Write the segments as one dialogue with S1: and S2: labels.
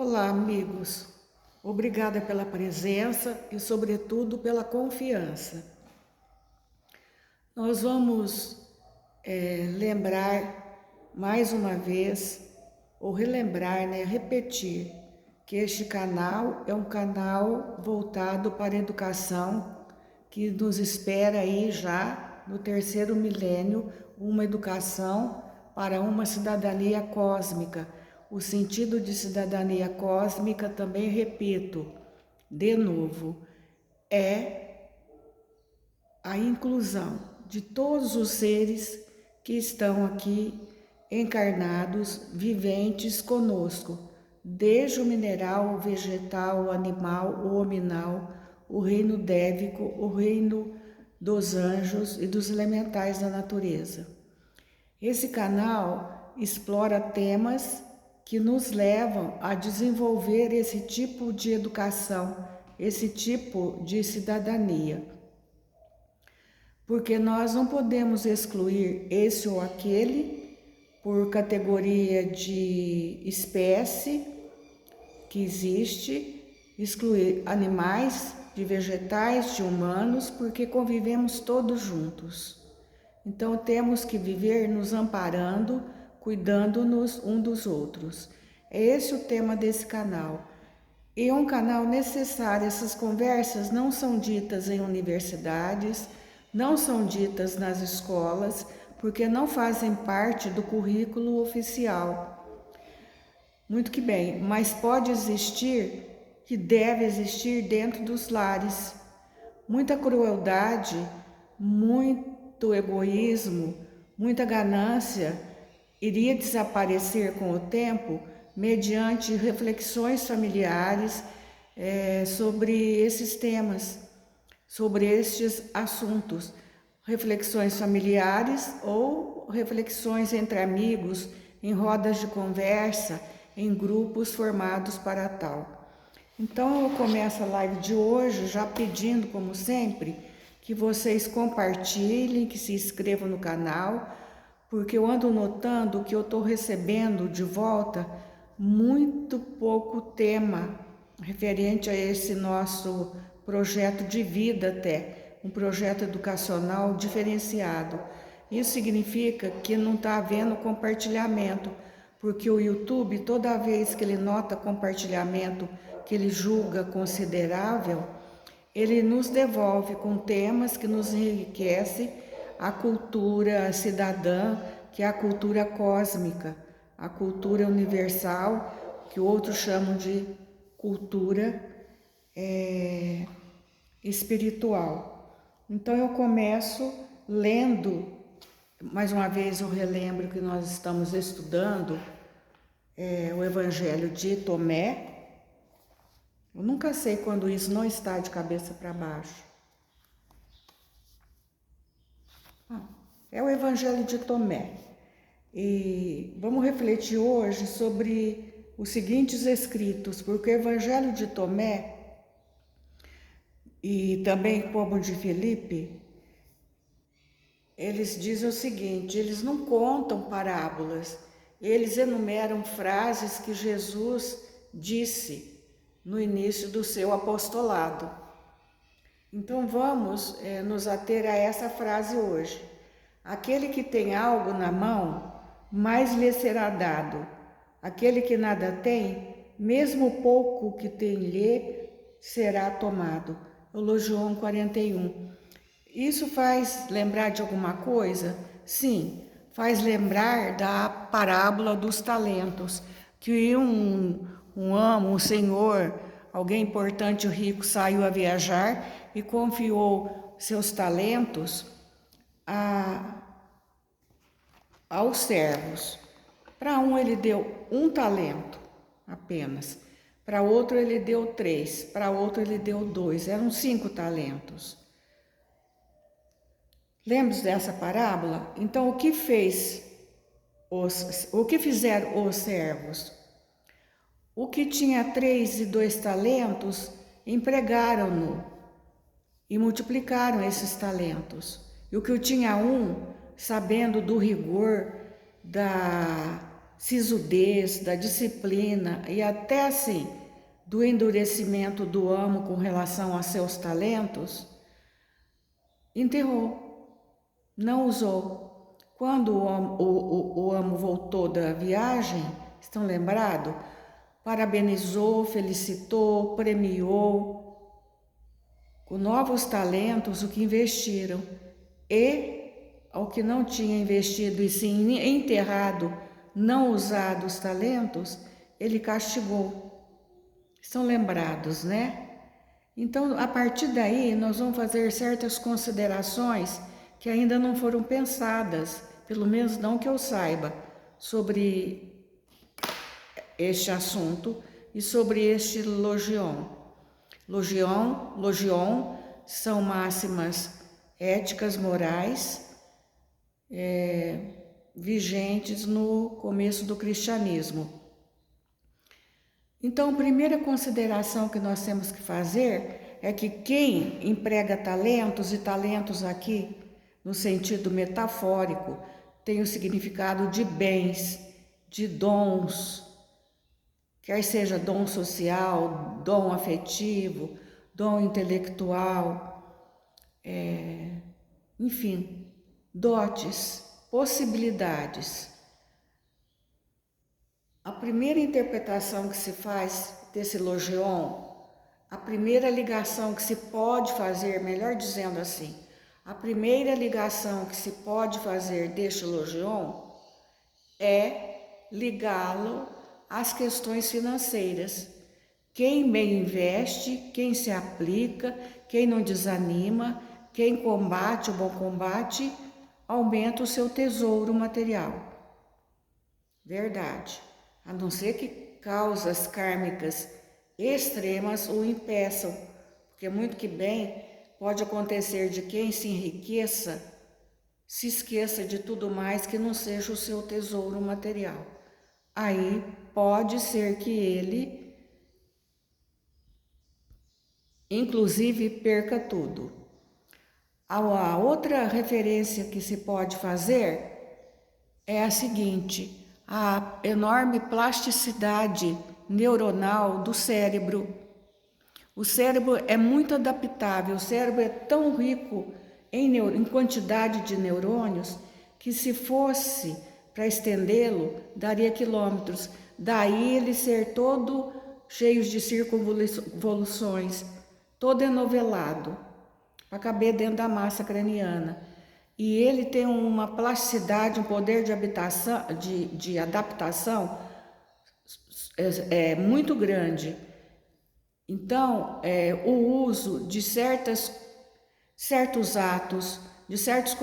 S1: Olá, amigos. Obrigada pela presença e, sobretudo, pela confiança. Nós vamos lembrar mais uma vez, ou relembrar, repetir, que este canal é um canal voltado para a educação, que nos espera aí já no terceiro milênio, uma educação para uma cidadania cósmica. O sentido de cidadania cósmica, também repito, de novo, é a inclusão de todos os seres que estão aqui encarnados, viventes conosco, desde o mineral, o vegetal, o animal, o hominal, o reino dévico, o reino dos anjos e dos elementais da natureza. Esse canal explora temas que nos levam a desenvolver esse tipo de educação, esse tipo de cidadania. Porque nós não podemos excluir esse ou aquele por categoria de espécie que existe, excluir animais, de vegetais, de humanos, porque convivemos todos juntos. Então temos que viver nos amparando, cuidando-nos um dos outros. É esse o tema desse canal. E é um canal necessário. Essas conversas não são ditas em universidades, não são ditas nas escolas, porque não fazem parte do currículo oficial. Muito que bem, mas pode existir, que deve existir dentro dos lares. Muita crueldade, muito egoísmo, muita ganância iria desaparecer com o tempo mediante reflexões familiares sobre esses temas, sobre estes assuntos. Reflexões familiares ou reflexões entre amigos, em rodas de conversa, em grupos formados para tal. Então eu começo a live de hoje já pedindo, como sempre, que vocês compartilhem, que se inscrevam no canal, porque eu ando notando que eu estou recebendo de volta muito pouco tema referente a esse nosso projeto de vida até, um projeto educacional diferenciado. Isso significa que não está havendo compartilhamento, porque o YouTube, toda vez que ele nota compartilhamento que ele julga considerável, ele nos devolve com temas que nos enriquecem a cultura cidadã, que é a cultura cósmica, a cultura universal, que outros chamam de cultura espiritual. Então eu começo lendo, mais uma vez eu relembro que nós estamos estudando o Evangelho de Tomé. Eu nunca sei quando isso não está de cabeça para baixo. É o Evangelho de Tomé. E vamos refletir hoje sobre os seguintes escritos, porque o Evangelho de Tomé e também como de Filipe, eles dizem o seguinte: eles não contam parábolas, eles enumeram frases que Jesus disse no início do seu apostolado. Então vamos nos ater a essa frase hoje. Aquele que tem algo na mão, mais lhe será dado. Aquele que nada tem, mesmo o pouco que tem lhe será tomado. João 41. Isso faz lembrar de alguma coisa? Sim, faz lembrar da parábola dos talentos, que um senhor, alguém importante, rico, saiu a viajar e confiou seus talentos aos servos. Para um ele deu 1 talento apenas, para outro ele deu 3, para outro ele deu 2, eram 5 talentos. Lembra-se dessa parábola? Então o que fizeram os servos? O que tinha 3 e 2 talentos, empregaram-no e multiplicaram esses talentos. E o que tinha 1, sabendo do rigor da sisudez, da disciplina e até assim do endurecimento do amo com relação a seus talentos, enterrou, não usou. Quando o amo voltou da viagem, estão lembrados? Parabenizou, felicitou, premiou com novos talentos o que investiram, e ao que não tinha investido e sim enterrado, não usado os talentos, ele castigou. Estão lembrados, né? Então, a partir daí, nós vamos fazer certas considerações que ainda não foram pensadas, pelo menos não que eu saiba, sobre este assunto e sobre este logion. Logion são máximas éticas, morais, vigentes no começo do cristianismo. Então, a primeira consideração que nós temos que fazer é que quem emprega talentos, e talentos aqui no sentido metafórico, tem o significado de bens, de dons, quer seja dom social, dom afetivo, dom intelectual, enfim, dotes, possibilidades. A primeira interpretação que se faz desse logion, a primeira ligação que se pode fazer, melhor dizendo assim, a primeira ligação que se pode fazer deste logion é ligá-lo às questões financeiras. Quem bem investe, quem se aplica, quem não desanima, quem combate o bom combate, aumenta o seu tesouro material. Verdade. A não ser que causas kármicas extremas o impeçam, porque muito que bem pode acontecer de quem se enriqueça, se esqueça de tudo mais que não seja o seu tesouro material. Aí pode ser que ele, inclusive, perca tudo. A outra referência que se pode fazer é a seguinte: a enorme plasticidade neuronal do cérebro. O cérebro é muito adaptável, o cérebro é tão rico em quantidade de neurônios que, se fosse para estendê-lo, daria quilômetros. Daí ele ser todo cheio de circunvoluções, todo enovelado, para caber dentro da massa craniana. E ele tem uma plasticidade, um poder de adaptação muito grande. Então, o uso de certos atos, de certos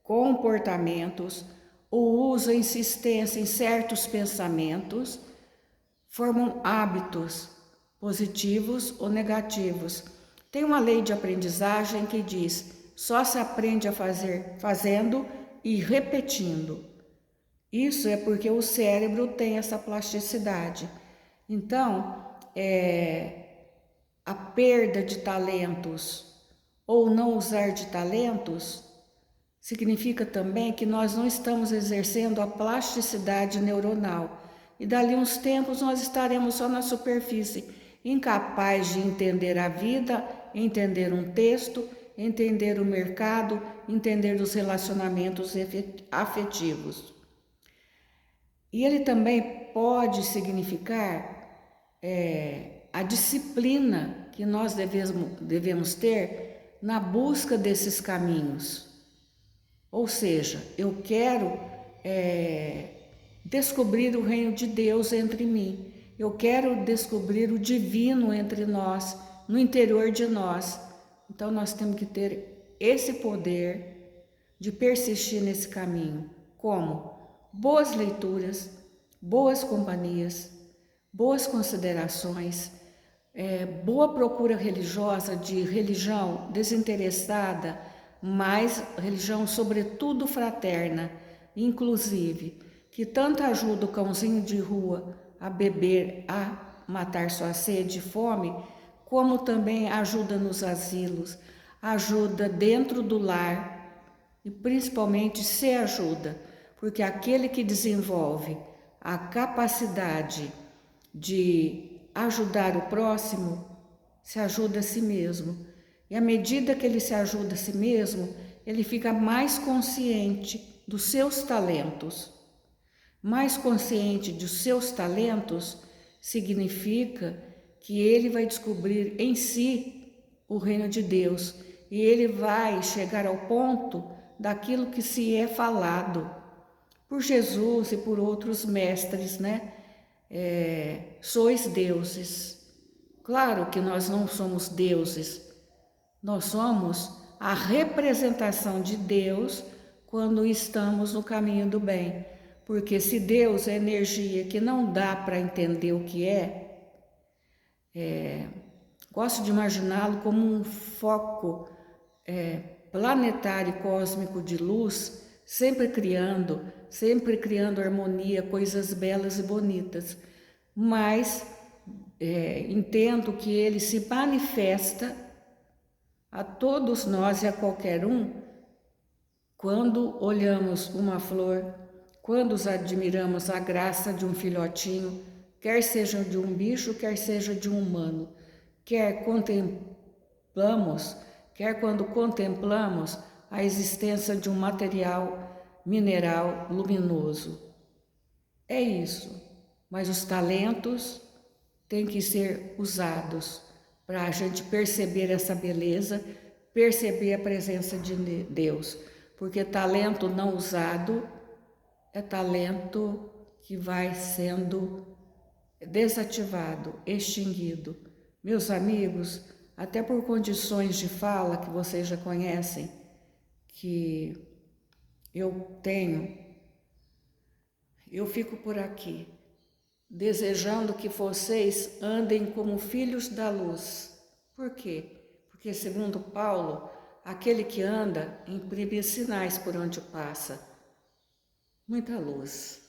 S1: comportamentos, o uso, a insistência em certos pensamentos, formam hábitos positivos ou negativos. Tem uma lei de aprendizagem que diz: só se aprende a fazer fazendo e repetindo. Isso é porque o cérebro tem essa plasticidade. Então, a perda de talentos ou não usar de talentos significa também que nós não estamos exercendo a plasticidade neuronal. E dali uns tempos nós estaremos só na superfície, incapaz de entender a vida, entender um texto, entender o mercado, entender os relacionamentos afetivos. E ele também pode significar a disciplina que nós devemos ter na busca desses caminhos. Ou seja, eu quero descobrir o reino de Deus entre mim. Eu quero descobrir o divino entre nós, no interior de nós. Então nós temos que ter esse poder de persistir nesse caminho. Como? Boas leituras, boas companhias, boas considerações, boa procura religiosa, de religião desinteressada, mas religião sobretudo fraterna, inclusive, que tanto ajuda o cãozinho de rua a beber, a matar sua sede e fome, como também ajuda nos asilos, ajuda dentro do lar e principalmente se ajuda, porque aquele que desenvolve a capacidade de ajudar o próximo, se ajuda a si mesmo. E à medida que ele se ajuda a si mesmo, ele fica mais consciente dos seus talentos. Mais consciente dos seus talentos significa que ele vai descobrir em si o reino de Deus e ele vai chegar ao ponto daquilo que se é falado por Jesus e por outros mestres, né? Sois deuses. Claro que nós não somos deuses, nós somos a representação de Deus quando estamos no caminho do bem. Porque se Deus é energia que não dá para entender o que gosto de imaginá-lo como um foco planetário cósmico de luz, sempre criando harmonia, coisas belas e bonitas. Mas entendo que ele se manifesta a todos nós e a qualquer um quando olhamos uma flor, quando admiramos a graça de um filhotinho, quer seja de um bicho, quer seja de um humano, quer quando contemplamos a existência de um material mineral luminoso. É isso, mas os talentos têm que ser usados para a gente perceber essa beleza, perceber a presença de Deus, porque talento não usado é talento que vai sendo desativado, extinguido. Meus amigos, até por condições de fala que vocês já conhecem, que eu tenho, eu fico por aqui, desejando que vocês andem como filhos da luz. Por quê? Porque, segundo Paulo, aquele que anda imprime sinais por onde passa. Muita luz.